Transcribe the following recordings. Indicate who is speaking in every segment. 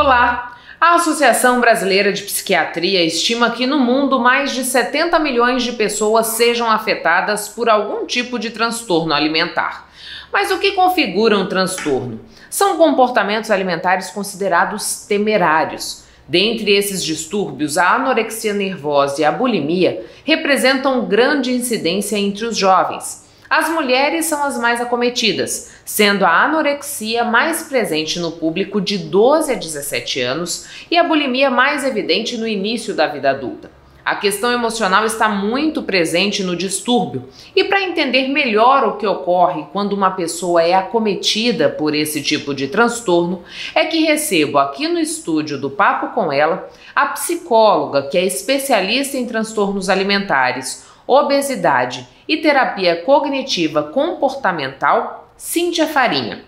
Speaker 1: Olá! A Associação Brasileira de Psiquiatria estima que no mundo mais de 70 milhões de pessoas sejam afetadas por algum tipo de transtorno alimentar. Mas o que configura um transtorno? São comportamentos alimentares considerados temerários. Dentre esses distúrbios, a anorexia nervosa e a bulimia representam grande incidência entre os jovens. As mulheres são as mais acometidas, sendo a anorexia mais presente no público de 12 a 17 anos e a bulimia mais evidente no início da vida adulta. A questão emocional está muito presente no distúrbio e para entender melhor o que ocorre quando uma pessoa é acometida por esse tipo de transtorno, é que recebo aqui no estúdio do Papo com Ela a psicóloga que é especialista em transtornos alimentares, obesidade e terapia cognitiva comportamental, Cíntia Farinha.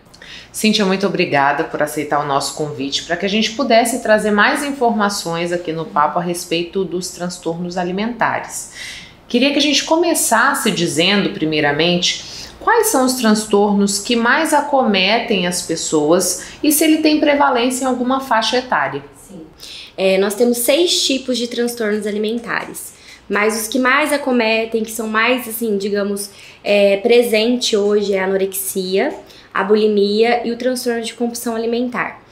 Speaker 1: Cíntia, muito obrigada por aceitar o nosso convite para que a gente pudesse trazer mais informações aqui no Papo a respeito dos transtornos alimentares. Queria que a gente começasse dizendo, primeiramente, quais são os transtornos que mais acometem as pessoas e se ele tem prevalência em alguma faixa etária.
Speaker 2: Sim. Nós temos 6 tipos de transtornos alimentares. Mas os que mais acometem, que são mais, assim, digamos, presente hoje é a anorexia, a bulimia e o transtorno de compulsão alimentar.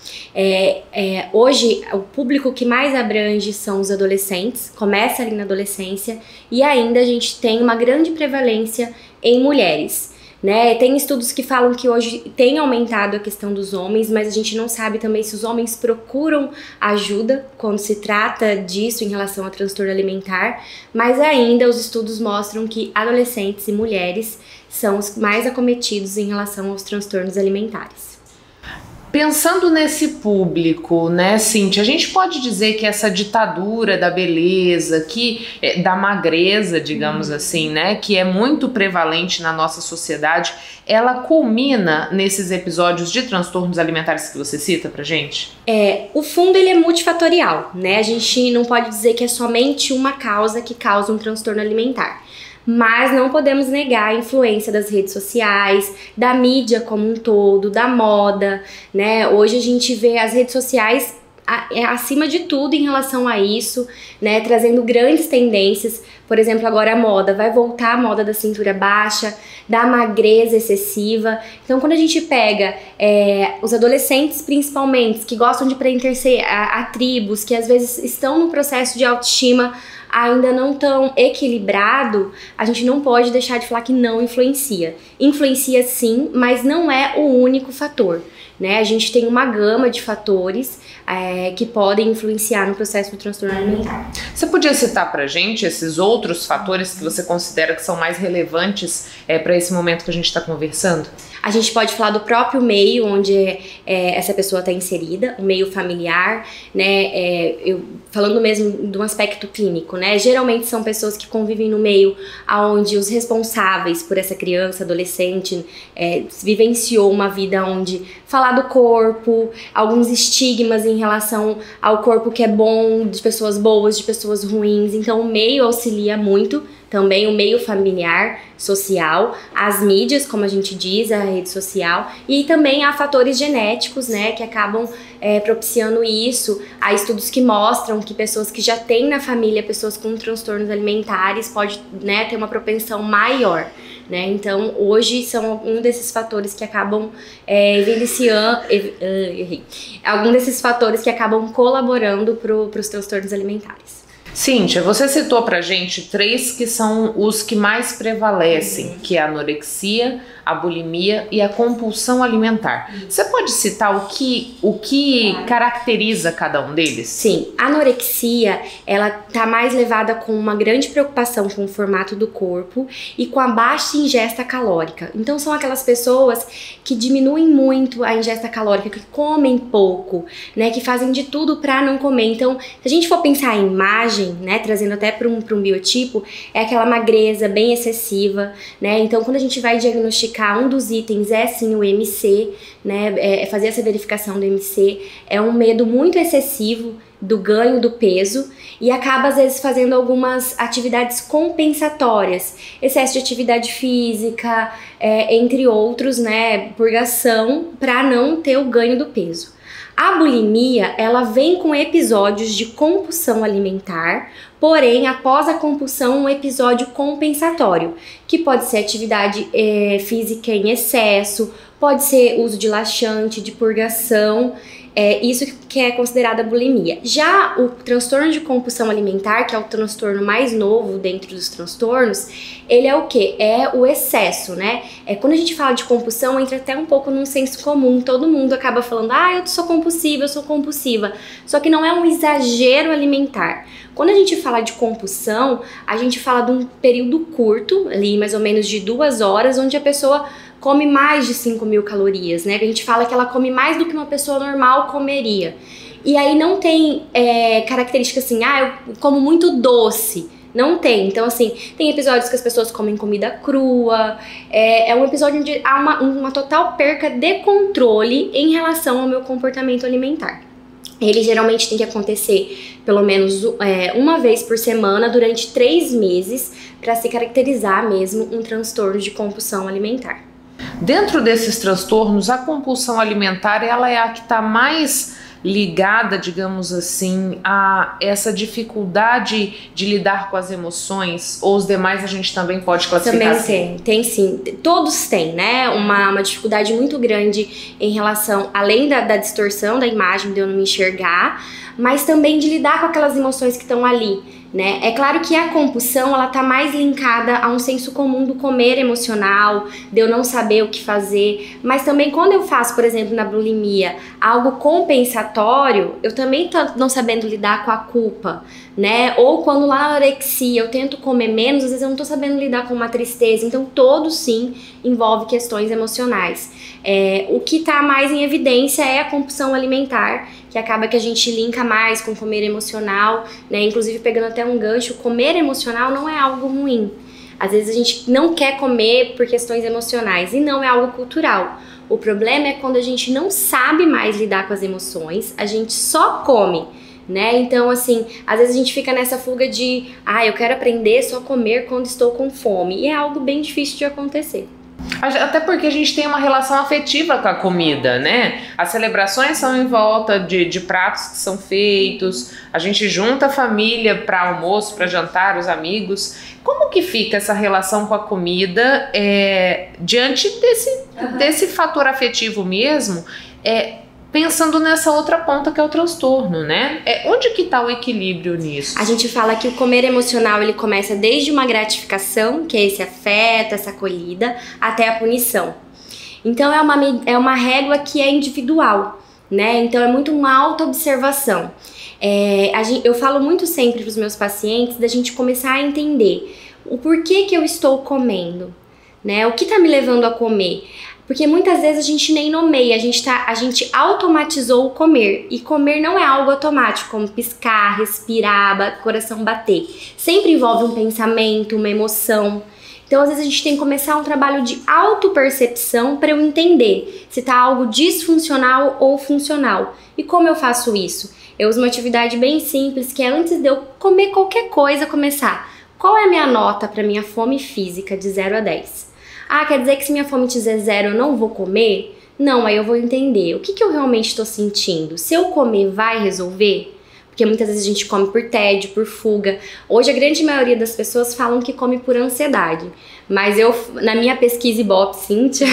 Speaker 2: Hoje, o público que mais abrange são os adolescentes, começa ali na adolescência, e ainda a gente tem uma grande prevalência em mulheres. Né? Tem estudos que falam que hoje tem aumentado a questão dos homens, mas a gente não sabe também se os homens procuram ajuda quando se trata disso em relação ao transtorno alimentar, mas ainda os estudos mostram que adolescentes e mulheres são os mais acometidos em relação aos transtornos alimentares.
Speaker 1: Pensando nesse público, né, Cíntia, a gente pode dizer que essa ditadura da beleza, da magreza, digamos assim, né, que é muito prevalente na nossa sociedade, ela culmina nesses episódios de transtornos alimentares que você cita pra gente?
Speaker 2: O fundo ele é multifatorial, né? A gente não pode dizer que é somente uma causa que causa um transtorno alimentar. Mas não podemos negar a influência das redes sociais, da mídia como um todo, da moda, né? Hoje a gente vê as redes sociais acima de tudo em relação a isso, né? Trazendo grandes tendências. Por exemplo, agora a moda, vai voltar a moda da cintura baixa, da magreza excessiva. Então, quando a gente pega os adolescentes, principalmente, que gostam de pertencer a tribos, que às vezes estão no processo de autoestima ainda não tão equilibrado, a gente não pode deixar de falar que não influencia. Influencia sim, mas não é o único fator, né? A gente tem uma gama de fatores que podem influenciar no processo do transtorno alimentar.
Speaker 1: Você podia citar pra gente esses outros fatores que você considera que são mais relevantes para esse momento que a gente está conversando?
Speaker 2: A gente pode falar do próprio meio onde essa pessoa está inserida, o meio familiar, né? Falando mesmo de um aspecto clínico, né? Geralmente são pessoas que convivem no meio onde os responsáveis por essa criança, adolescente, vivenciou uma vida onde falar do corpo, alguns estigmas em relação ao corpo que é bom, de pessoas boas, de pessoas ruins. Então o meio auxilia muito. Também o meio familiar, social, as mídias, como a gente diz, a rede social, e também há fatores genéticos, né, que acabam propiciando isso. Há estudos que mostram que pessoas que já têm na família pessoas com transtornos alimentares pode, né, ter uma propensão maior. Né? Então, hoje são um desses fatores que acabam algum desses fatores que acabam colaborando para os transtornos alimentares.
Speaker 1: Cíntia, você citou pra gente 3 que são os que mais prevalecem, que é a anorexia, a bulimia e a compulsão alimentar. Você pode citar o que caracteriza cada um deles?
Speaker 2: Sim, a anorexia, ela tá mais levada com uma grande preocupação com o formato do corpo e com a baixa ingesta calórica. Então são aquelas pessoas que diminuem muito a ingesta calórica, que comem pouco, né, que fazem de tudo pra não comer. Então, se a gente for pensar em imagem, né, trazendo até para um biotipo, é aquela magreza bem excessiva, né? Então, quando a gente vai diagnosticar um dos itens sim o MC, né? Fazer essa verificação do MC é um medo muito excessivo do ganho do peso e acaba às vezes fazendo algumas atividades compensatórias, excesso de atividade física, entre outros, né? Purgação para não ter o ganho do peso. A bulimia, ela vem com episódios de compulsão alimentar, porém, após a compulsão, um episódio compensatório, que pode ser atividade física em excesso, pode ser uso de laxante, de purgação, isso que é considerada bulimia. Já o transtorno de compulsão alimentar, que é o transtorno mais novo dentro dos transtornos, ele é o quê? É o excesso, né? Quando a gente fala de compulsão, entra até um pouco num senso comum, todo mundo acaba falando, eu sou compulsiva, só que não é um exagero alimentar. Quando a gente fala de compulsão, a gente fala de um período curto, ali mais ou menos de 2 horas, onde a pessoa come mais de 5.000 calorias, né? A gente fala que ela come mais do que uma pessoa normal comeria. E aí não tem característica assim, eu como muito doce. Não tem. Então, assim, tem episódios que as pessoas comem comida crua. É um episódio onde há uma total perca de controle em relação ao meu comportamento alimentar. Ele geralmente tem que acontecer pelo menos uma vez por semana durante 3 meses para se caracterizar mesmo um transtorno de compulsão alimentar.
Speaker 1: Dentro desses transtornos, a compulsão alimentar ela é a que está mais ligada, digamos assim, a essa dificuldade de lidar com as emoções, ou os demais a gente também pode classificar?
Speaker 2: Também tem sim. Todos têm, né? Uma dificuldade muito grande em relação, além da distorção da imagem, de eu não me enxergar, mas também de lidar com aquelas emoções que estão ali, né? É claro que a compulsão, ela tá mais linkada a um senso comum do comer emocional, de eu não saber o que fazer, mas também quando eu faço, por exemplo, na bulimia, algo compensatório, eu também tô não sabendo lidar com a culpa, né? Ou quando lá na anorexia eu tento comer menos, às vezes eu não tô sabendo lidar com uma tristeza, então todos sim envolve questões emocionais. O que tá mais em evidência é a compulsão alimentar, que acaba que a gente linka mais com comer emocional, né? Inclusive pegando até um gancho, comer emocional não é algo ruim. Às vezes a gente não quer comer por questões emocionais e não é algo cultural. O problema é quando a gente não sabe mais lidar com as emoções, a gente só come, né? Então, assim, às vezes a gente fica nessa fuga de eu quero aprender só a comer quando estou com fome. E é algo bem difícil de acontecer.
Speaker 1: Até porque a gente tem uma relação afetiva com a comida, né? As celebrações são em volta de pratos que são feitos, a gente junta a família para almoço, para jantar, os amigos. Como que fica essa relação com a comida diante desse fator afetivo mesmo? Pensando nessa outra ponta que é o transtorno, né? Onde que tá o equilíbrio nisso?
Speaker 2: A gente fala que o comer emocional, ele começa desde uma gratificação, que é esse afeto, essa acolhida, até a punição. Então é uma régua que é individual, né? Então é muito uma autoobservação. Eu falo muito sempre para os meus pacientes da gente começar a entender o porquê que eu estou comendo, né? O que tá me levando a comer? Porque muitas vezes a gente nem nomeia, a gente automatizou o comer. E comer não é algo automático, como piscar, respirar, coração bater. Sempre envolve um pensamento, uma emoção. Então, às vezes, a gente tem que começar um trabalho de autopercepção para eu entender se está algo disfuncional ou funcional. E como eu faço isso? Eu uso uma atividade bem simples, que é antes de eu comer qualquer coisa, começar. Qual é a minha nota para minha fome física de 0 a 10? Quer dizer que se minha fome dizer 0 eu não vou comer? Não, aí eu vou entender o que eu realmente estou sentindo. Se eu comer, vai resolver? Porque muitas vezes a gente come por tédio, por fuga. Hoje a grande maioria das pessoas falam que come por ansiedade. Mas na minha pesquisa Ibope, Cíntia,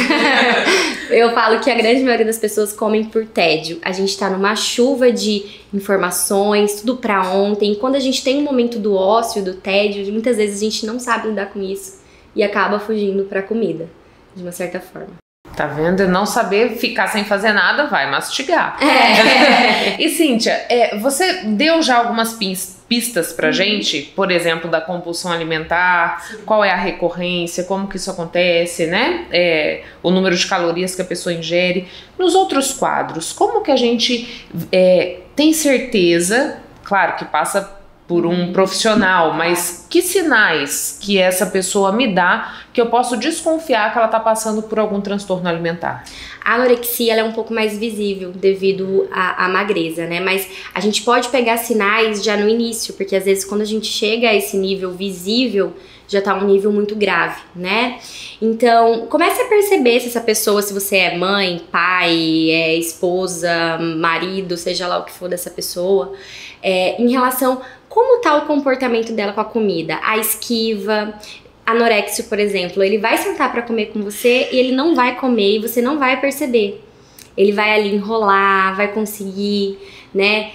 Speaker 2: eu falo que a grande maioria das pessoas comem por tédio. A gente tá numa chuva de informações, tudo pra ontem. Quando a gente tem um momento do ócio, do tédio, muitas vezes a gente não sabe lidar com isso. E acaba fugindo pra comida, de uma certa forma.
Speaker 1: Tá vendo? Não saber ficar sem fazer nada vai mastigar. E Cíntia, você deu já algumas pistas pra gente, por exemplo, da compulsão alimentar, qual é a recorrência, como que isso acontece, né? O número de calorias que a pessoa ingere. Nos outros quadros, como que a gente tem certeza, claro que passa por um profissional, mas que sinais que essa pessoa me dá que eu posso desconfiar que ela está passando por algum transtorno alimentar?
Speaker 2: A anorexia ela é um pouco mais visível devido à magreza, né? Mas a gente pode pegar sinais já no início, porque às vezes quando a gente chega a esse nível visível já tá um nível muito grave, né? Então, comece a perceber se essa pessoa, se você é mãe, pai, esposa, marido, seja lá o que for dessa pessoa, em relação como tá o comportamento dela com a comida, a esquiva. Anorexia, por exemplo, ele vai sentar para comer com você e ele não vai comer e você não vai perceber. Ele vai ali enrolar, vai conseguir, né?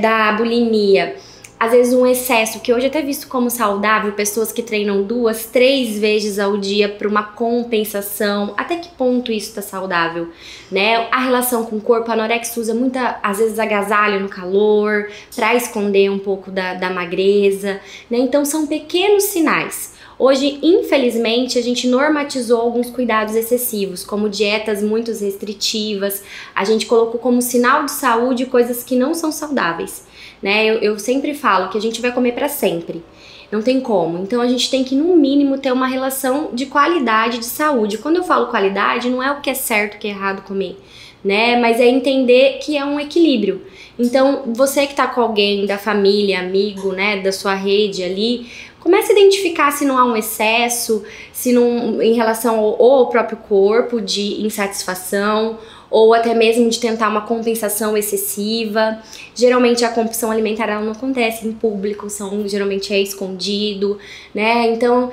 Speaker 2: Da bulimia. Às vezes um excesso, que hoje é até visto como saudável, pessoas que treinam 2, 3 vezes ao dia para uma compensação. Até que ponto isso tá saudável, né? A relação com o corpo, a anorexia usa às vezes agasalho no calor, para esconder um pouco da magreza, né? Então são pequenos sinais. Hoje, infelizmente, a gente normatizou alguns cuidados excessivos, como dietas muito restritivas. A gente colocou como sinal de saúde coisas que não são saudáveis, né? Eu sempre falo que a gente vai comer para sempre. Não tem como. Então, a gente tem que, no mínimo, ter uma relação de qualidade de saúde. Quando eu falo qualidade, não é o que é certo, o que é errado comer, né? Mas é entender que é um equilíbrio. Então, você que tá com alguém da família, amigo, né, da sua rede ali, comece a identificar se não há um excesso, se não, em relação ao próprio corpo, de insatisfação, ou até mesmo de tentar uma compensação excessiva. Geralmente a compulsão alimentar ela não acontece em público, geralmente é escondido, né? Então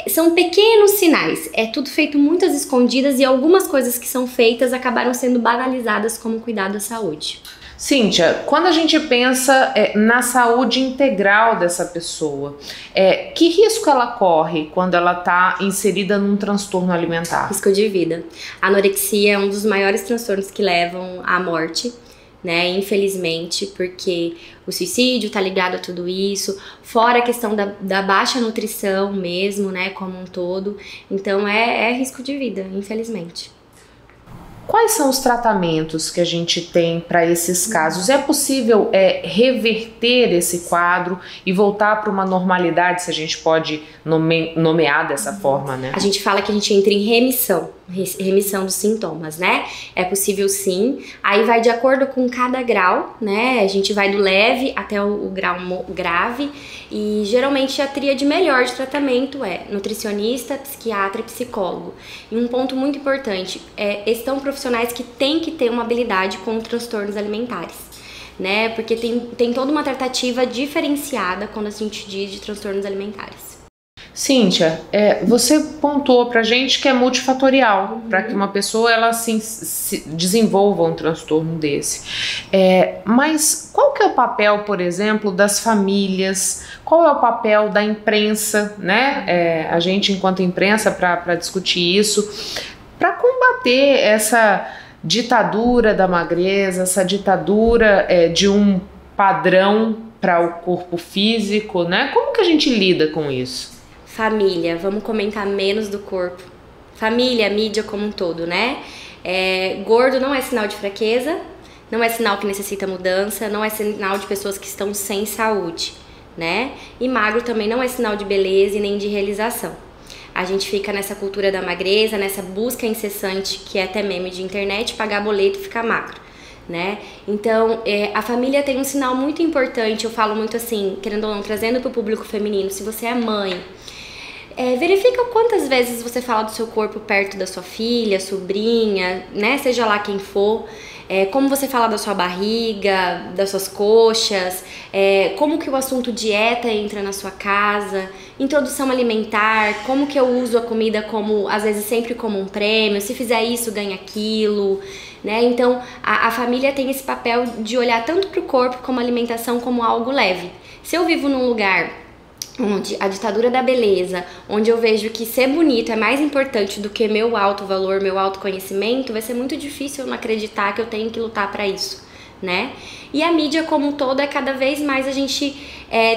Speaker 2: são pequenos sinais, é tudo feito muitas escondidas e algumas coisas que são feitas acabaram sendo banalizadas como cuidado à saúde.
Speaker 1: Cíntia, quando a gente pensa na saúde integral dessa pessoa, que risco ela corre quando ela está inserida num transtorno alimentar?
Speaker 2: Risco de vida. A anorexia é um dos maiores transtornos que levam à morte, né? Infelizmente, porque o suicídio está ligado a tudo isso, fora a questão da baixa nutrição mesmo, né? Como um todo. Então é risco de vida, infelizmente.
Speaker 1: Quais são os tratamentos que a gente tem para esses casos? É possível reverter esse quadro e voltar para uma normalidade, se a gente pode nomear dessa forma, né?
Speaker 2: A gente fala que a gente entra em remissão dos sintomas, né? É possível sim, aí vai de acordo com cada grau, né? A gente vai do leve até o grau grave e geralmente a tríade melhor de tratamento é nutricionista, psiquiatra e psicólogo. E um ponto muito importante, estão profissionais que têm que ter uma habilidade com transtornos alimentares, né? Porque tem toda uma tratativa diferenciada quando a gente diz de transtornos alimentares.
Speaker 1: Cíntia, você pontuou pra gente que é multifatorial, para que uma pessoa ela se desenvolva um transtorno desse. Mas qual que é o papel, por exemplo, das famílias? Qual é o papel da imprensa, né? A gente, enquanto imprensa, para discutir isso, para combater essa ditadura da magreza, essa ditadura de um padrão para o corpo físico, né? Como que a gente lida com isso?
Speaker 2: Família, vamos comentar menos do corpo. Família, mídia como um todo, né? Gordo não é sinal de fraqueza, não é sinal que necessita mudança, não é sinal de pessoas que estão sem saúde, né? E magro também não é sinal de beleza e nem de realização. A gente fica nessa cultura da magreza, nessa busca incessante, que é até meme de internet, pagar boleto e ficar magro, né? Então, a família tem um sinal muito importante, eu falo muito assim, querendo ou não, trazendo para o público feminino, se você é mãe, verifica quantas vezes você fala do seu corpo perto da sua filha, sobrinha, né? Seja lá quem for. Como você fala da sua barriga, das suas coxas, como que o assunto dieta entra na sua casa, introdução alimentar, como que eu uso a comida como, às vezes, sempre como um prêmio, se fizer isso, ganha aquilo, né? Então, a família tem esse papel de olhar tanto para o corpo como a alimentação como algo leve. Se eu vivo num lugar onde a ditadura da beleza, onde eu vejo que ser bonito é mais importante do que meu alto valor, meu autoconhecimento, vai ser muito difícil eu não acreditar que eu tenho que lutar para isso, né? E a mídia como um todo cada vez mais a gente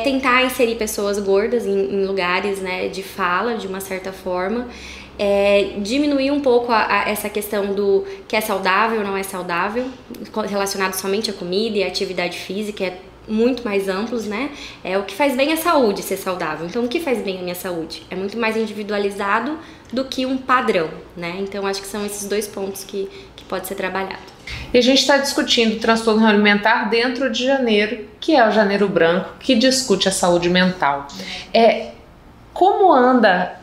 Speaker 2: tentar inserir pessoas gordas em lugares, né, de fala, de uma certa forma, diminuir um pouco essa questão do que é saudável ou não é saudável, relacionado somente à comida e à atividade física, muito mais amplos, né? O que faz bem à saúde ser saudável. Então, o que faz bem à minha saúde? É muito mais individualizado do que um padrão, né? Então, acho que são esses dois pontos que pode ser trabalhado.
Speaker 1: E a gente está discutindo transtorno alimentar dentro de janeiro, que é o Janeiro Branco, que discute a saúde mental. Como anda,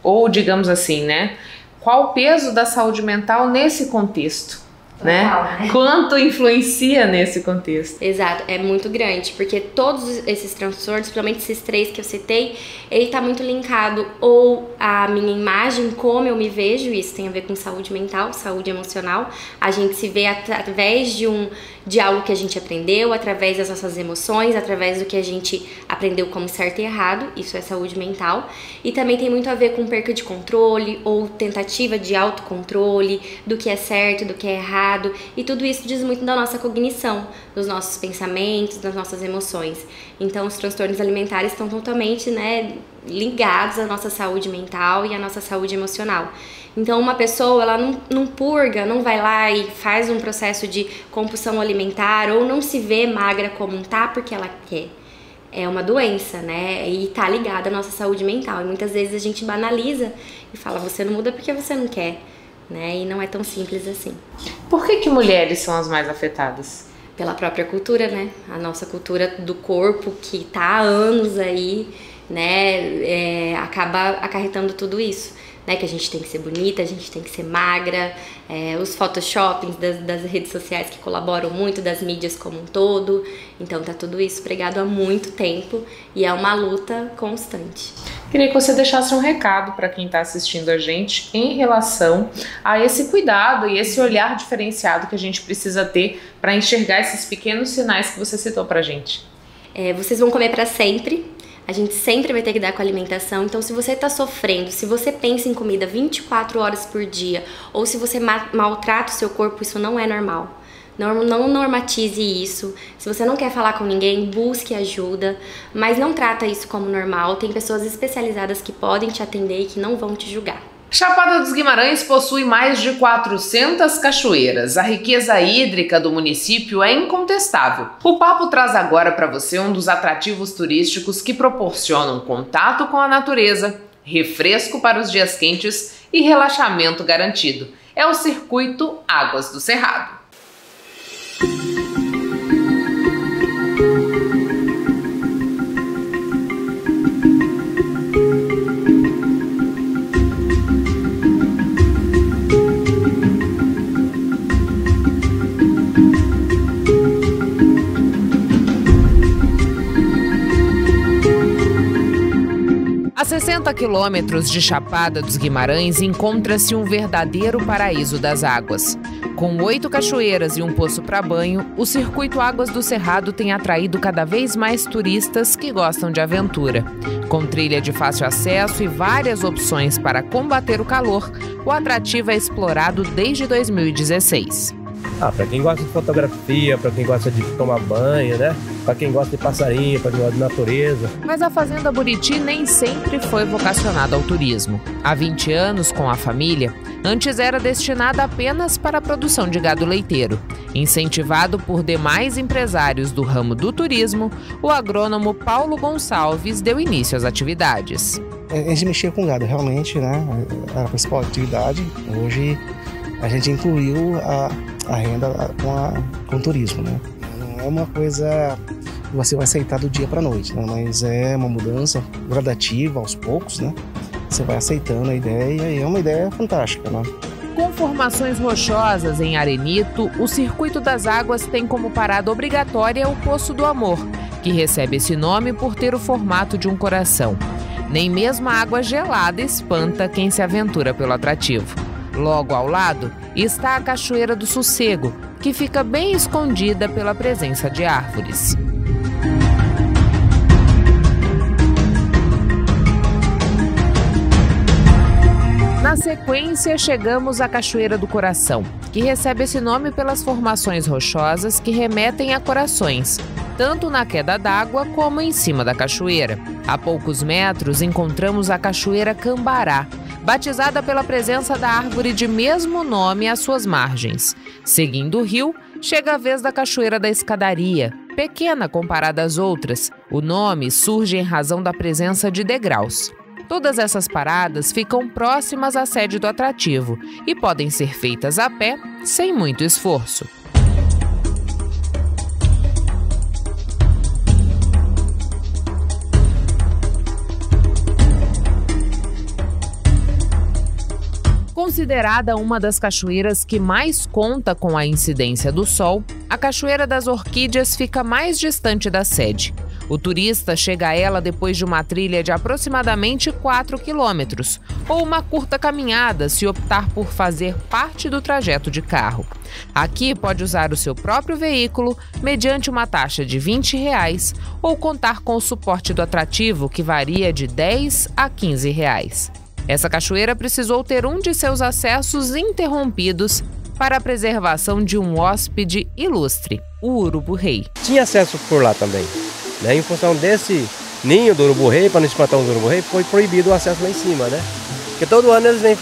Speaker 1: ou digamos assim, né? Qual o peso da saúde mental nesse contexto? Né? Quanto influencia nesse contexto?
Speaker 2: Exato, é muito grande, porque todos esses transtornos, principalmente esses 3 que eu citei, ele tá muito linkado ou à minha imagem, como eu me vejo, isso tem a ver com saúde mental, saúde emocional. A gente se vê através de algo que a gente aprendeu, através das nossas emoções, através do que a gente aprendeu como certo e errado, isso é saúde mental. E também tem muito a ver com perca de controle ou tentativa de autocontrole, do que é certo, do que é errado. E tudo isso diz muito da nossa cognição, dos nossos pensamentos, das nossas emoções. Então, os transtornos alimentares estão totalmente, né, ligados à nossa saúde mental e à nossa saúde emocional. Então, uma pessoa, ela não purga, não vai lá e faz um processo de compulsão alimentar ou não se vê magra como tá porque ela quer. É uma doença, né? E tá ligada à nossa saúde mental. E muitas vezes a gente banaliza e fala, você não muda porque você não quer. Né? E não é tão simples assim.
Speaker 1: Por que mulheres são as mais afetadas?
Speaker 2: Pela própria cultura, né? A nossa cultura do corpo, que tá há anos aí, né? Acaba acarretando tudo isso. Né? Que a gente tem que ser bonita, a gente tem que ser magra, os photoshoppings das redes sociais que colaboram muito, das mídias como um todo. Então tá tudo isso pregado há muito tempo e é uma luta constante.
Speaker 1: Queria que você deixasse um recado para quem está assistindo a gente em relação a esse cuidado e esse olhar diferenciado que a gente precisa ter para enxergar esses pequenos sinais que você citou para a gente.
Speaker 2: Vocês vão comer para sempre, a gente sempre vai ter que dar com a alimentação, então se você está sofrendo, se você pensa em comida 24 horas por dia, ou se você maltrata o seu corpo, isso não é normal. Não normatize isso. Se você não quer falar com ninguém, busque ajuda, mas não trata isso como normal. Tem pessoas especializadas que podem te atender e que não vão te julgar.
Speaker 1: Chapada dos Guimarães possui mais de 400 cachoeiras. A riqueza hídrica do município é incontestável. O papo traz agora para você um dos atrativos turísticos que proporcionam contato com a natureza, refresco para os dias quentes e relaxamento garantido. É o Circuito Águas do Cerrado. A 60 quilômetros de Chapada dos Guimarães encontra-se um verdadeiro paraíso das águas. Com 8 cachoeiras e um poço para banho, o Circuito Águas do Cerrado tem atraído cada vez mais turistas que gostam de aventura. Com trilha de fácil acesso e várias opções para combater o calor, o atrativo é explorado desde 2016.
Speaker 3: Para quem gosta de fotografia, para quem gosta de tomar banho, né? Para quem gosta de passarinho, para quem gosta de natureza.
Speaker 1: Mas a Fazenda Buriti nem sempre foi vocacionada ao turismo. Há 20 anos, com a família, antes era destinada apenas para a produção de gado leiteiro. Incentivado por demais empresários do ramo do turismo, o agrônomo Paulo Gonçalves deu início às atividades.
Speaker 4: A gente mexia com gado, realmente, né? Era a principal atividade. Hoje a gente incluiu a renda com o turismo, né? Não é uma coisa que você vai aceitar do dia para a noite, né? Mas é uma mudança gradativa, aos poucos, né? Você vai aceitando a ideia e é uma ideia fantástica, né?
Speaker 1: Com formações rochosas em arenito, o Circuito das Águas tem como parada obrigatória o Poço do Amor, que recebe esse nome por ter o formato de um coração. Nem mesmo a água gelada espanta quem se aventura pelo atrativo. Logo ao lado está a Cachoeira do Sossego, que fica bem escondida pela presença de árvores. Na sequência, chegamos à Cachoeira do Coração, que recebe esse nome pelas formações rochosas que remetem a corações, tanto na queda d'água como em cima da cachoeira. A poucos metros encontramos a Cachoeira Cambará, batizada pela presença da árvore de mesmo nome às suas margens. Seguindo o rio, chega a vez da Cachoeira da Escadaria, pequena comparada às outras. O nome surge em razão da presença de degraus. Todas essas paradas ficam próximas à sede do atrativo e podem ser feitas a pé, sem muito esforço. Considerada uma das cachoeiras que mais conta com a incidência do sol, a Cachoeira das Orquídeas fica mais distante da sede. O turista chega a ela depois de uma trilha de aproximadamente 4 quilômetros, ou uma curta caminhada se optar por fazer parte do trajeto de carro. Aqui pode usar o seu próprio veículo mediante uma taxa de R$20 ou contar com o suporte do atrativo, que varia de R$10 a R$15. Essa cachoeira precisou ter um de seus acessos interrompidos para a preservação de um hóspede ilustre, o urubu-rei.
Speaker 3: Tinha acesso por lá também, né? Em função desse ninho do urubu-rei, para não espantar os urubu-rei, foi proibido o acesso lá em cima, né? Porque todo ano eles vêm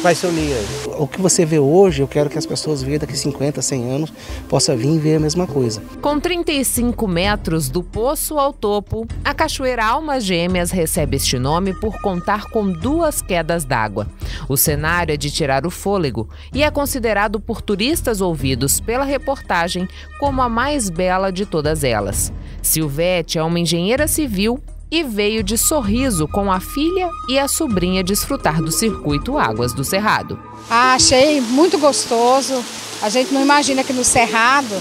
Speaker 3: faz seu ninho aí.
Speaker 4: O que você vê hoje, eu quero que as pessoas vejam daqui 50, 100 anos, possa vir e ver a mesma coisa.
Speaker 1: Com 35 metros do poço ao topo, a Cachoeira Almas Gêmeas recebe este nome por contar com 2 quedas d'água. O cenário é de tirar o fôlego e é considerado por turistas ouvidos pela reportagem como a mais bela de todas elas. Silvete é uma engenheira civil e veio de Sorriso com a filha e a sobrinha desfrutar do circuito Águas do Cerrado.
Speaker 5: Achei muito gostoso. A gente não imagina que no Cerrado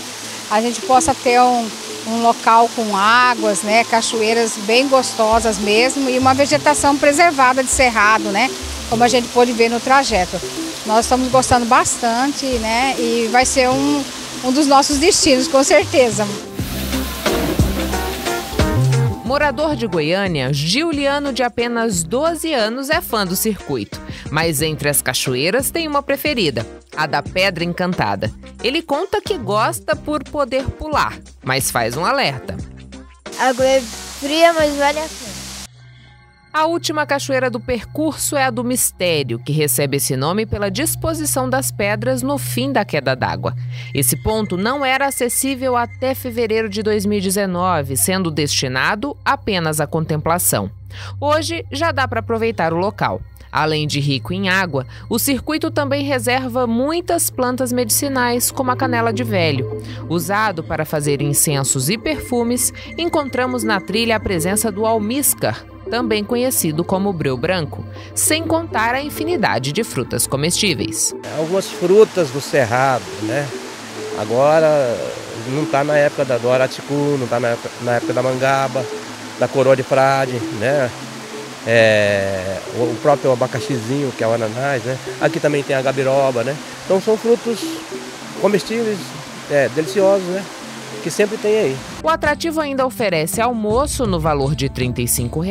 Speaker 5: a gente possa ter um local com águas, né, cachoeiras bem gostosas mesmo e uma vegetação preservada de cerrado, né, como a gente pôde ver no trajeto. Nós estamos gostando bastante, né, e vai ser um dos nossos destinos, com certeza.
Speaker 1: Morador de Goiânia, Giuliano, de apenas 12 anos, é fã do circuito. Mas entre as cachoeiras tem uma preferida, a da Pedra Encantada. Ele conta que gosta por poder pular, mas faz um alerta.
Speaker 6: A água é fria, mas vale a pena.
Speaker 1: A última cachoeira do percurso é a do Mistério, que recebe esse nome pela disposição das pedras no fim da queda d'água. Esse ponto não era acessível até fevereiro de 2019, sendo destinado apenas à contemplação. Hoje já dá para aproveitar o local. Além de rico em água, o circuito também reserva muitas plantas medicinais, como a canela de velho. Usado para fazer incensos e perfumes, encontramos na trilha a presença do almíscar, também conhecido como breu branco, sem contar a infinidade de frutas comestíveis.
Speaker 3: Algumas frutas do cerrado, né? Agora não está na época do araticu, não está na época da mangaba, da coroa de frade, né? O próprio abacaxizinho, que é o ananás, né? Aqui também tem a gabiroba, né? Então são frutos comestíveis, deliciosos, né? Que sempre tem aí.
Speaker 1: O atrativo ainda oferece almoço no valor de R$ 35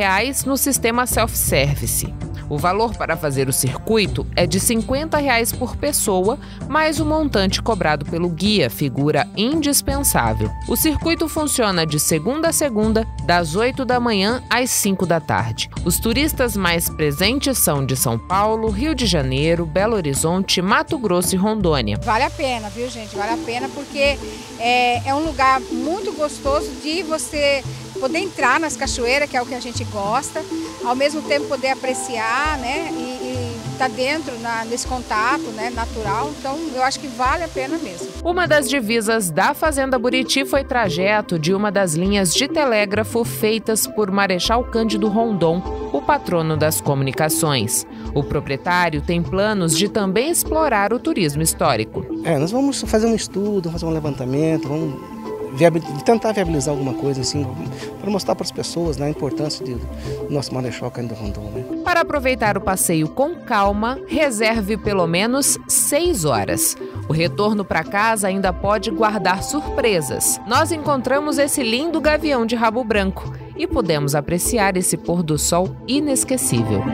Speaker 1: no sistema self-service. O valor para fazer o circuito é de R$ 50 por pessoa, mais o montante cobrado pelo guia, figura indispensável. O circuito funciona de segunda a segunda, das 8 da manhã às 5 da tarde. Os turistas mais presentes são de São Paulo, Rio de Janeiro, Belo Horizonte, Mato Grosso e Rondônia.
Speaker 5: Vale a pena, viu, gente? Vale a pena porque é um lugar muito gostoso de você poder entrar nas cachoeiras, que é o que a gente gosta, ao mesmo tempo poder apreciar, né, e tá dentro nesse contato, né, natural. Então eu acho que vale a pena mesmo.
Speaker 1: Uma das divisas da Fazenda Buriti foi trajeto de uma das linhas de telégrafo feitas por Marechal Cândido Rondon, o patrono das comunicações. O proprietário tem planos de também explorar o turismo histórico.
Speaker 4: Nós vamos fazer um estudo, fazer um levantamento, vamos tentar viabilizar alguma coisa assim, para mostrar para as pessoas, né, a importância do nosso Marechal Cândido Rondon, né?
Speaker 1: Para aproveitar o passeio com calma, reserve pelo menos 6 horas. O retorno para casa ainda pode guardar surpresas. Nós encontramos esse lindo gavião de rabo branco e pudemos apreciar esse pôr do sol inesquecível.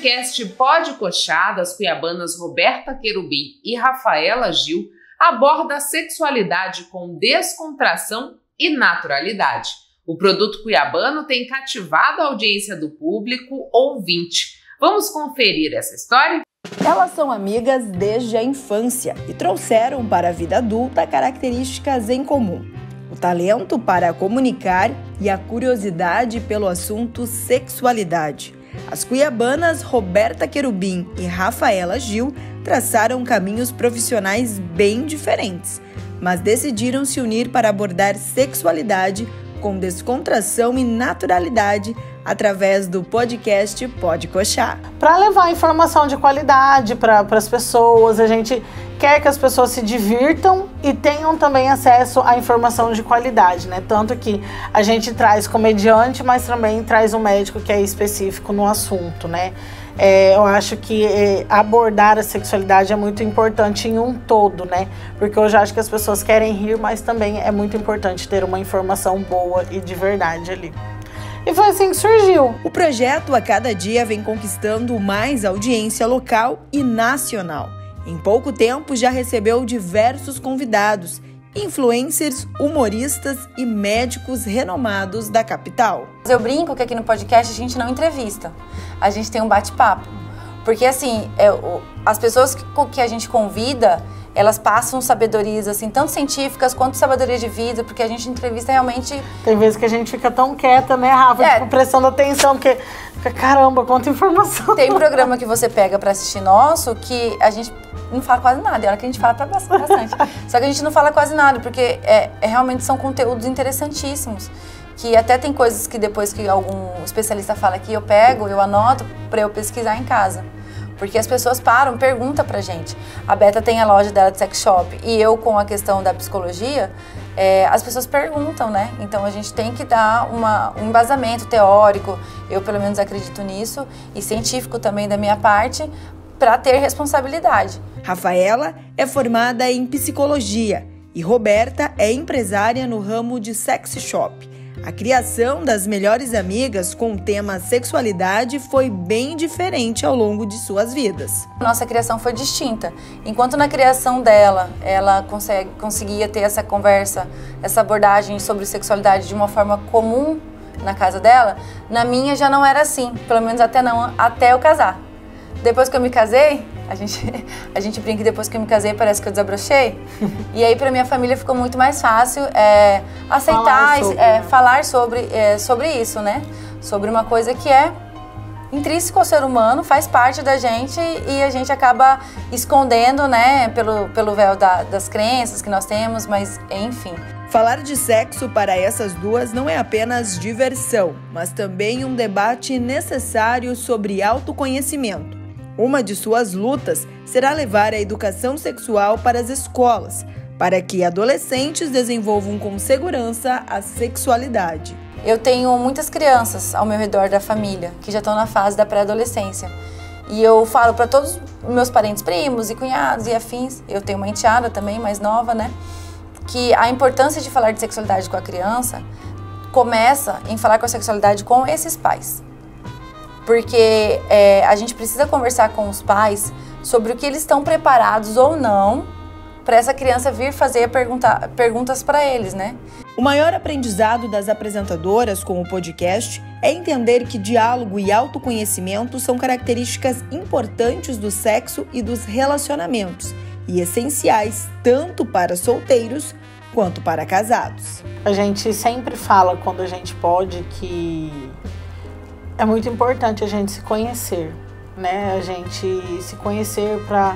Speaker 1: podcast Pode Coxar, das cuiabanas Roberta Querubim e Rafaela Gil, aborda a sexualidade com descontração e naturalidade. O produto cuiabano tem cativado a audiência do público ouvinte. Vamos conferir essa história?
Speaker 7: Elas são amigas desde a infância e trouxeram para a vida adulta características em comum: o talento para comunicar e a curiosidade pelo assunto sexualidade. As cuiabanas Roberta Querubim e Rafaela Gil traçaram caminhos profissionais bem diferentes, mas decidiram se unir para abordar sexualidade com descontração e naturalidade através do podcast Pode Coxar.
Speaker 8: Para levar informação de qualidade para as pessoas, a gente quer que as pessoas se divirtam e tenham também acesso à informação de qualidade, né? Tanto que a gente traz comediante, mas também traz um médico que é específico no assunto, né? Eu acho que abordar a sexualidade é muito importante em um todo, né? Porque hoje eu acho que as pessoas querem rir, mas também é muito importante ter uma informação boa e de verdade ali. E foi assim que surgiu.
Speaker 7: O projeto a cada dia vem conquistando mais audiência local e nacional. Em pouco tempo já recebeu diversos convidados, influencers, humoristas e médicos renomados da capital.
Speaker 9: Eu brinco que aqui no podcast a gente não entrevista, a gente tem um bate-papo. Porque assim, as pessoas que a gente convida, elas passam sabedorias, assim, tanto científicas quanto sabedoria de vida, porque a gente entrevista realmente...
Speaker 8: Tem vezes que a gente fica tão quieta, né, Rafa? Tipo, prestando atenção, porque caramba, quanta informação.
Speaker 9: Tem programa que você pega pra assistir nosso, que a gente não fala quase nada, é hora que a gente fala bastante. Só que a gente não fala quase nada, porque realmente são conteúdos interessantíssimos. Que até tem coisas que depois que algum especialista fala aqui, eu anoto pra eu pesquisar em casa. Porque as pessoas perguntam pra gente. A Beta tem a loja dela de sex shop e eu com a questão da psicologia, as pessoas perguntam, né? Então a gente tem que dar um embasamento teórico, eu pelo menos acredito nisso, e científico também da minha parte, para ter responsabilidade.
Speaker 7: Rafaela é formada em psicologia e Roberta é empresária no ramo de sex shop. A criação das melhores amigas com o tema sexualidade foi bem diferente ao longo de suas vidas.
Speaker 9: Nossa criação foi distinta. Enquanto na criação dela, ela conseguia ter essa conversa, essa abordagem sobre sexualidade de uma forma comum na casa dela, na minha já não era assim, pelo menos até eu casar. Depois que eu me casei, a gente brinca que depois que eu me casei parece que eu desabrochei. E aí pra minha família ficou muito mais fácil aceitar, falar sobre isso, né? Sobre uma coisa que é intrínseco ao ser humano, faz parte da gente e a gente acaba escondendo, né? Pelo véu das crenças que nós temos, mas enfim.
Speaker 7: Falar de sexo para essas duas não é apenas diversão, mas também um debate necessário sobre autoconhecimento. Uma de suas lutas será levar a educação sexual para as escolas, para que adolescentes desenvolvam com segurança a sexualidade.
Speaker 9: Eu tenho muitas crianças ao meu redor da família, que já estão na fase da pré-adolescência. E eu falo para todos os meus parentes, primos e cunhados e afins, eu tenho uma enteada também, mais nova, né? Que a importância de falar de sexualidade com a criança começa em falar com a sexualidade com esses pais. Porque a gente precisa conversar com os pais sobre o que eles estão preparados ou não para essa criança vir fazer perguntas para eles, né?
Speaker 7: O maior aprendizado das apresentadoras com o podcast é entender que diálogo e autoconhecimento são características importantes do sexo e dos relacionamentos e essenciais tanto para solteiros quanto para casados.
Speaker 8: A gente sempre fala, quando a gente pode, que é muito importante a gente se conhecer, né? A gente se conhecer para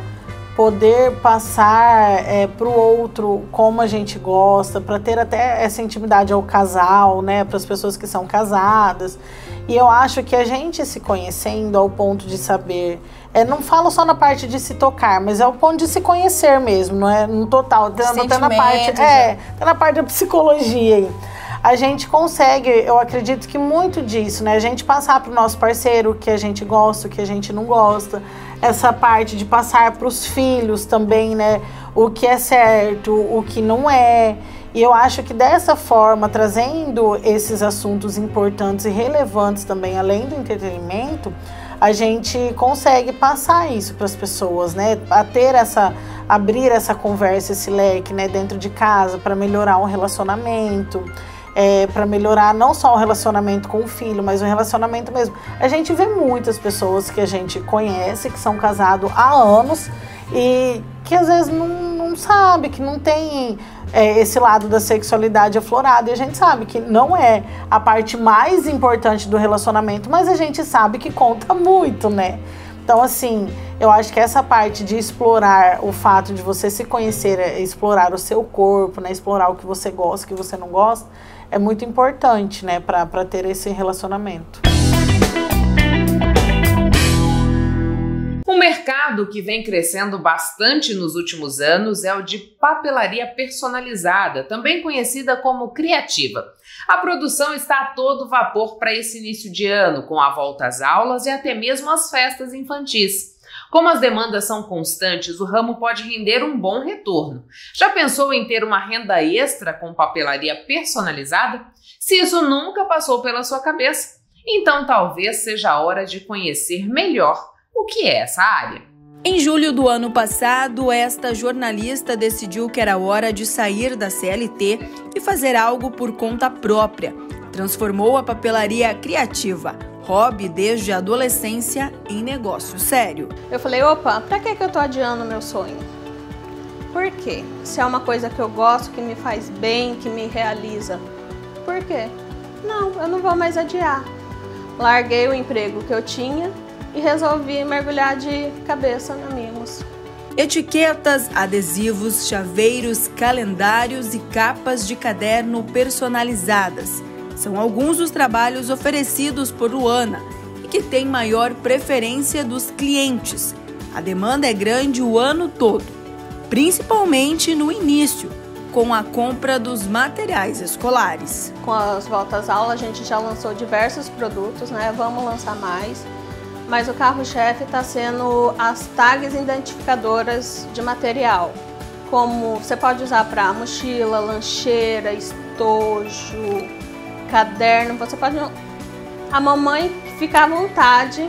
Speaker 8: poder passar para o outro como a gente gosta, para ter até essa intimidade ao casal, né? Para as pessoas que são casadas. E eu acho que a gente se conhecendo ao ponto de saber, não falo só na parte de se tocar, mas é o ponto de se conhecer mesmo, não é no total, até na parte da psicologia aí. A gente consegue, eu acredito que muito disso, né? A gente passar para o nosso parceiro o que a gente gosta, o que a gente não gosta. Essa parte de passar para os filhos também, né? O que é certo, o que não é. E eu acho que dessa forma, trazendo esses assuntos importantes e relevantes também, além do entretenimento, a gente consegue passar isso para as pessoas, né? Abrir essa conversa, esse leque, né, dentro de casa para melhorar um relacionamento, para melhorar não só o relacionamento com o filho, mas o relacionamento mesmo. A gente vê muitas pessoas que a gente conhece, que são casados há anos e que às vezes não sabe, que não tem esse lado da sexualidade aflorado. E a gente sabe que não é a parte mais importante do relacionamento, mas a gente sabe que conta muito, né? Então, assim, eu acho que essa parte de explorar o fato de você se conhecer, explorar o seu corpo, né, explorar o que você gosta, o que você não gosta, é muito importante, né, para ter esse relacionamento.
Speaker 1: Um mercado que vem crescendo bastante nos últimos anos é o de papelaria personalizada, também conhecida como criativa. A produção está a todo vapor para esse início de ano, com a volta às aulas e até mesmo às festas infantis. Como as demandas são constantes, o ramo pode render um bom retorno. Já pensou em ter uma renda extra com papelaria personalizada? Se isso nunca passou pela sua cabeça, então talvez seja a hora de conhecer melhor o que é essa área.
Speaker 7: Em julho do ano passado, esta jornalista decidiu que era hora de sair da CLT e fazer algo por conta própria. Transformou a papelaria criativa, hobby desde a adolescência, em negócio sério.
Speaker 10: Eu falei, opa, pra que eu tô adiando meu sonho? Por quê? Se é uma coisa que eu gosto, que me faz bem, que me realiza, por quê? Não, eu não vou mais adiar. Larguei o emprego que eu tinha e resolvi mergulhar de cabeça na Mimos.
Speaker 7: Etiquetas, adesivos, chaveiros, calendários e capas de caderno personalizadas são alguns dos trabalhos oferecidos por Luana e que têm maior preferência dos clientes. A demanda é grande o ano todo, principalmente no início, com a compra dos materiais escolares.
Speaker 10: Com as voltas às aulas, a gente já lançou diversos produtos, né? Vamos lançar mais. Mas o carro-chefe está sendo as tags identificadoras de material. Como você pode usar para mochila, lancheira, estojo, caderno. Você pode... A mamãe fica à vontade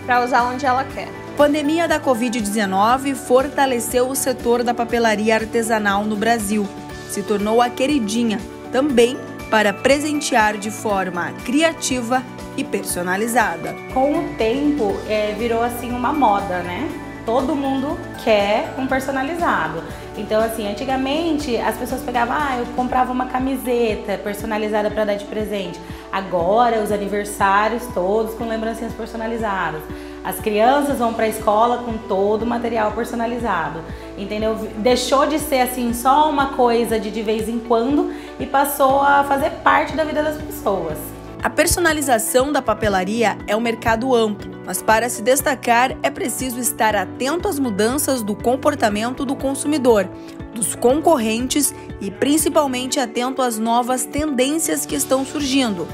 Speaker 10: para usar onde ela quer.
Speaker 7: A pandemia da Covid-19 fortaleceu o setor da papelaria artesanal no Brasil. Se tornou a queridinha, também para presentear de forma criativa e personalizada.
Speaker 11: Com o tempo, virou assim uma moda, né? Todo mundo quer um personalizado. Então, assim, antigamente as pessoas pegavam, eu comprava uma camiseta personalizada para dar de presente. Agora, os aniversários todos com lembrancinhas personalizadas. As crianças vão para a escola com todo o material personalizado, entendeu? Deixou de ser assim só uma coisa de vez em quando e passou a fazer parte da vida das pessoas.
Speaker 7: A personalização da papelaria é um mercado amplo, mas para se destacar é preciso estar atento às mudanças do comportamento do consumidor, dos concorrentes e principalmente atento às novas tendências que estão surgindo.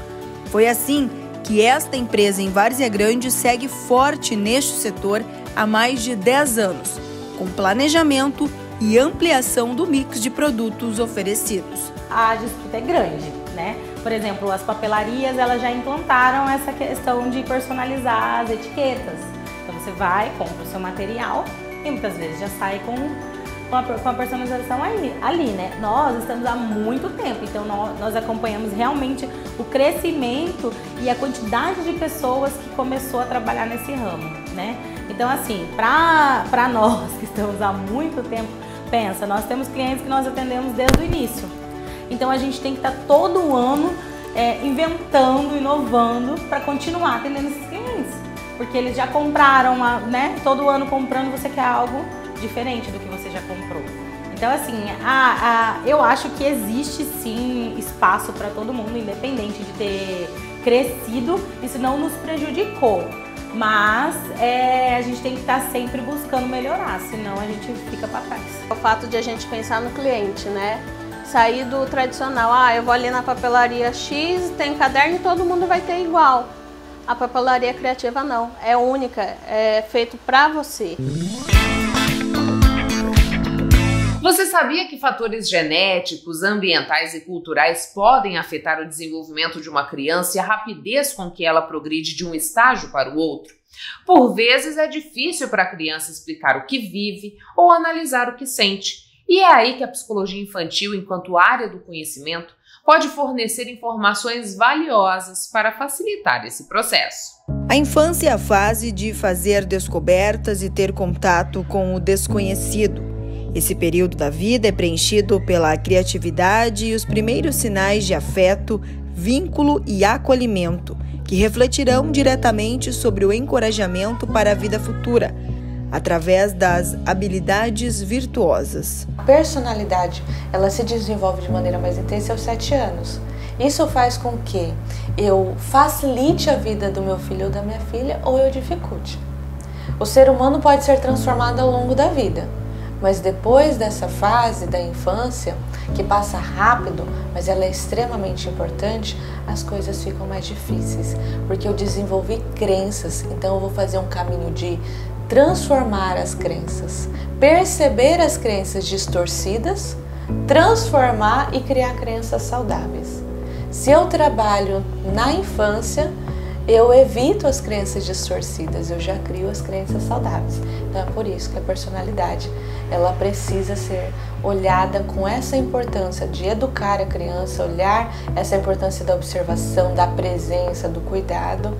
Speaker 7: Foi assim que esta empresa em Várzea Grande segue forte neste setor há mais de 10 anos, com planejamento e ampliação do mix de produtos oferecidos.
Speaker 11: A disputa é grande, né? Por exemplo, as papelarias elas já implantaram essa questão de personalizar as etiquetas. Então você vai, compra o seu material e muitas vezes já sai com a personalização ali, né? Nós estamos há muito tempo, então nós acompanhamos realmente o crescimento e a quantidade de pessoas que começou a trabalhar nesse ramo, né? Então, assim, para nós que estamos há muito tempo, pensa, nós temos clientes que nós atendemos desde o início. Então, a gente tem que estar todo ano inventando, inovando para continuar atendendo esses clientes. Porque eles já compraram, né? Todo ano comprando, você quer algo diferente do que você já comprou. Então, assim, eu acho que existe sim espaço para todo mundo, independente de ter crescido, isso não nos prejudicou. Mas a gente tem que estar sempre buscando melhorar, senão a gente fica para trás.
Speaker 10: O fato de a gente pensar no cliente, né? Sair do tradicional, eu vou ali na papelaria X, tem caderno e todo mundo vai ter igual. A papelaria criativa não, é única, é feito para você.
Speaker 1: Você sabia que fatores genéticos, ambientais e culturais podem afetar o desenvolvimento de uma criança e a rapidez com que ela progride de um estágio para o outro? Por vezes é difícil para a criança explicar o que vive ou analisar o que sente. E é aí que a psicologia infantil, enquanto área do conhecimento, pode fornecer informações valiosas para facilitar esse processo.
Speaker 7: A infância é a fase de fazer descobertas e ter contato com o desconhecido. Esse período da vida é preenchido pela criatividade e os primeiros sinais de afeto, vínculo e acolhimento, que refletirão diretamente sobre o encorajamento para a vida futura, através das habilidades virtuosas.
Speaker 9: A personalidade, ela se desenvolve de maneira mais intensa aos 7 anos. Isso faz com que eu facilite a vida do meu filho ou da minha filha, ou eu dificulte. O ser humano pode ser transformado ao longo da vida, mas depois dessa fase da infância, que passa rápido, mas ela é extremamente importante, as coisas ficam mais difíceis, porque eu desenvolvi crenças, então eu vou fazer um caminho de transformar as crenças, perceber as crenças distorcidas, transformar e criar crenças saudáveis. Se eu trabalho na infância, eu evito as crenças distorcidas, eu já crio as crenças saudáveis. Então é por isso que a personalidade, ela precisa ser olhada com essa importância de educar a criança, olhar essa importância da observação, da presença, do cuidado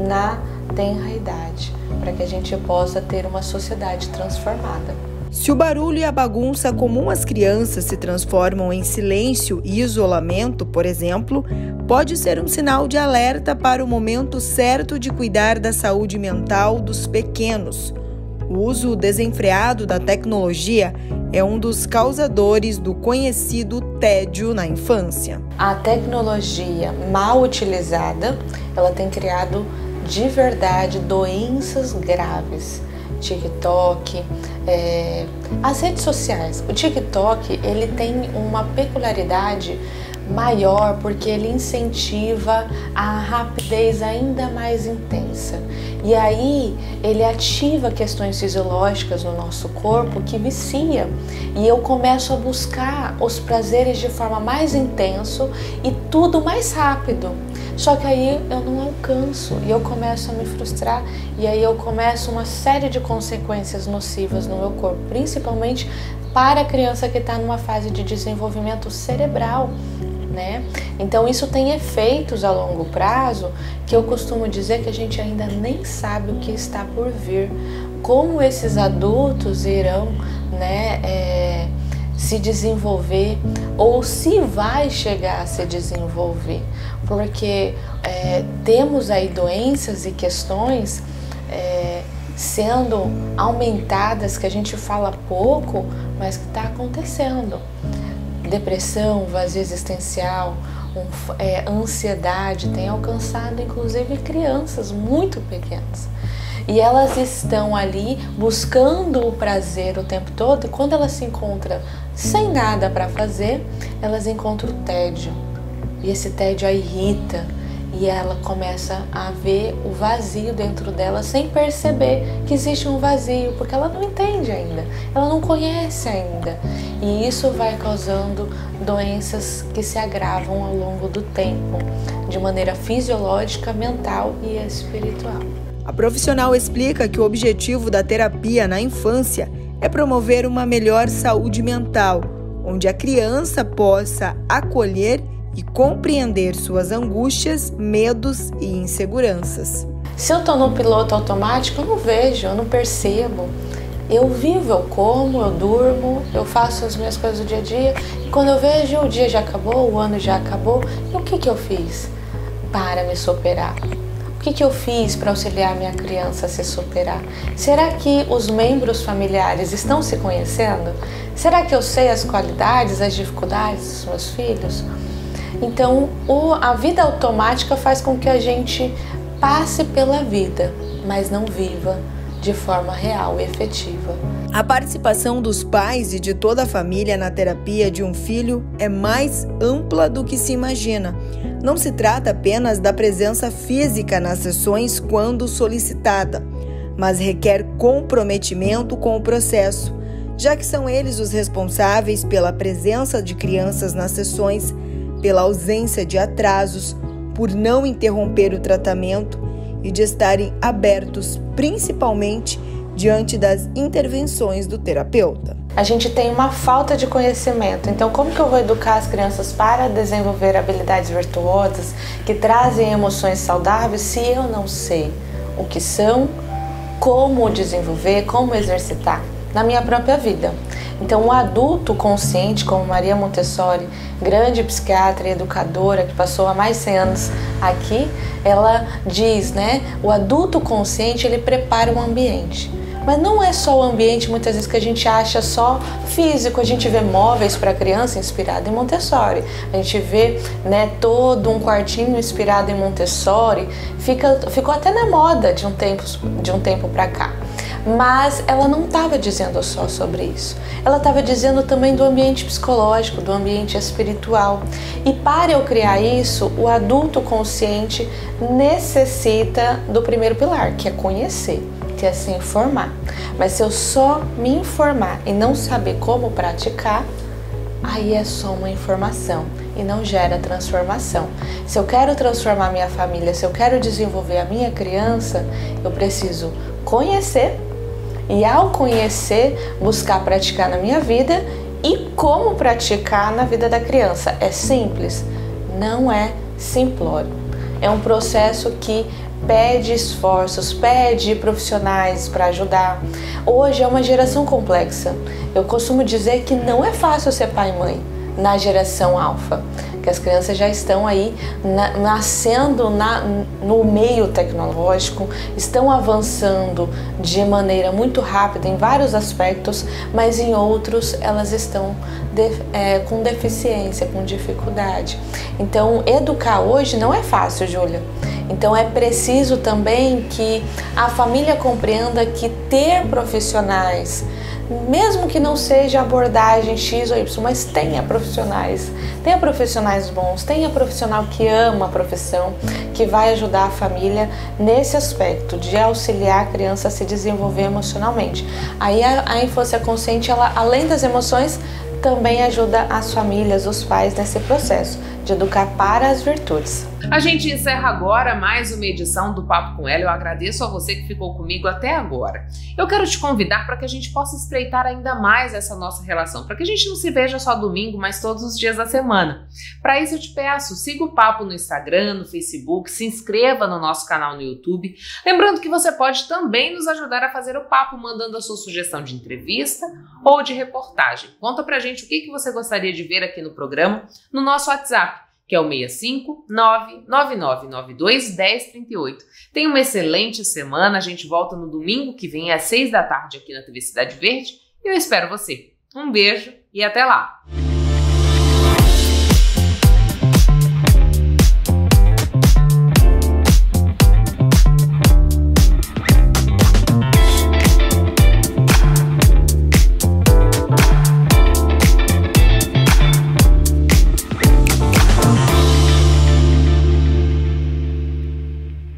Speaker 9: na tenra idade, para que a gente possa ter uma sociedade transformada.
Speaker 7: Se o barulho e a bagunça comum às crianças se transformam em silêncio e isolamento, por exemplo, pode ser um sinal de alerta para o momento certo de cuidar da saúde mental dos pequenos. O uso desenfreado da tecnologia é um dos causadores do conhecido tédio na infância.
Speaker 9: A tecnologia mal utilizada, ela tem criado de verdade doenças graves. TikTok, as redes sociais. O TikTok, ele tem uma peculiaridade maior porque ele incentiva a rapidez ainda mais intensa. E aí ele ativa questões fisiológicas no nosso corpo que vicia. E eu começo a buscar os prazeres de forma mais intensa e tudo mais rápido. Só que aí eu não alcanço e eu começo a me frustrar e aí eu começo uma série de consequências nocivas no meu corpo, principalmente para a criança que está numa fase de desenvolvimento cerebral, né? Então isso tem efeitos a longo prazo que eu costumo dizer que a gente ainda nem sabe o que está por vir, como esses adultos irão, né, se desenvolver ou se vai chegar a se desenvolver, porque temos aí doenças e questões sendo aumentadas que a gente fala pouco, mas que está acontecendo. Depressão, vazio existencial, ansiedade tem alcançado inclusive crianças muito pequenas. E elas estão ali buscando o prazer o tempo todo e quando elas se encontram sem nada para fazer, elas encontram o tédio. E esse tédio a irrita e ela começa a ver o vazio dentro dela sem perceber que existe um vazio, porque ela não entende ainda, ela não conhece ainda. E isso vai causando doenças que se agravam ao longo do tempo, de maneira fisiológica, mental e espiritual.
Speaker 7: A profissional explica que o objetivo da terapia na infância é promover uma melhor saúde mental, onde a criança possa acolher e compreender suas angústias, medos e inseguranças.
Speaker 9: Se eu estou no piloto automático, eu não vejo, eu não percebo. Eu vivo, eu como, eu durmo, eu faço as minhas coisas do dia a dia e quando eu vejo o dia já acabou, o ano já acabou, e o que eu fiz para me superar? O que eu fiz para auxiliar minha criança a se superar? Será que os membros familiares estão se conhecendo? Será que eu sei as qualidades, as dificuldades dos meus filhos? Então, a vida automática faz com que a gente passe pela vida, mas não viva de forma real e efetiva.
Speaker 7: A participação dos pais e de toda a família na terapia de um filho é mais ampla do que se imagina. Não se trata apenas da presença física nas sessões quando solicitada, mas requer comprometimento com o processo, já que são eles os responsáveis pela presença de crianças nas sessões, pela ausência de atrasos, por não interromper o tratamento e de estarem abertos principalmente diante das intervenções do terapeuta.
Speaker 12: A gente tem uma falta de conhecimento, então como que eu vou educar as crianças para desenvolver habilidades virtuosas que trazem emoções saudáveis se eu não sei o que são, como desenvolver, como exercitar na minha própria vida? Então o adulto consciente, como Maria Montessori, grande psiquiatra e educadora que passou há mais de 100 anos aqui, ela diz, né, o adulto consciente ele prepara o ambiente. Mas não é só o ambiente, muitas vezes, que a gente acha só físico. A gente vê móveis para criança inspirado em Montessori. A gente vê, né, todo um quartinho inspirado em Montessori. Ficou até na moda de um tempo para cá. Mas ela não estava dizendo só sobre isso. Ela estava dizendo também do ambiente psicológico, do ambiente espiritual. E para eu criar isso, o adulto consciente necessita do primeiro pilar, que é conhecer, que é se informar. Mas se eu só me informar e não saber como praticar, aí é só uma informação e não gera transformação. Se eu quero transformar minha família, se eu quero desenvolver a minha criança, eu preciso conhecer e, ao conhecer, buscar praticar na minha vida e como praticar na vida da criança. É simples? Não é simplório. É um processo que pede esforços, pede profissionais para ajudar. Hoje é uma geração complexa. Eu costumo dizer que não é fácil ser pai e mãe na geração alfa, que as crianças já estão aí nascendo no meio tecnológico, estão avançando de maneira muito rápida em vários aspectos, mas em outros elas estão com deficiência, com dificuldade. Então, educar hoje não é fácil, Júlia. Então é preciso também que a família compreenda que ter profissionais, mesmo que não seja abordagem X ou Y, mas tenha profissionais bons, tenha profissional que ama a profissão, que vai ajudar a família nesse aspecto de auxiliar a criança a se desenvolver emocionalmente. Aí a infância consciente, ela, além das emoções, também ajuda as famílias, os pais nesse processo de educar para as virtudes.
Speaker 1: A gente encerra agora mais uma edição do Papo com Ela. Eu agradeço a você que ficou comigo até agora. Eu quero te convidar para que a gente possa estreitar ainda mais essa nossa relação, para que a gente não se veja só domingo, mas todos os dias da semana. Para isso eu te peço, siga o Papo no Instagram, no Facebook, se inscreva no nosso canal no YouTube. Lembrando que você pode também nos ajudar a fazer o papo, mandando a sua sugestão de entrevista ou de reportagem. Conta pra gente o que você gostaria de ver aqui no programa no nosso WhatsApp, que é o 65999921038. Tenha uma excelente semana, a gente volta no domingo que vem às 6 da tarde aqui na TV Cidade Verde e eu espero você. Um beijo e até lá!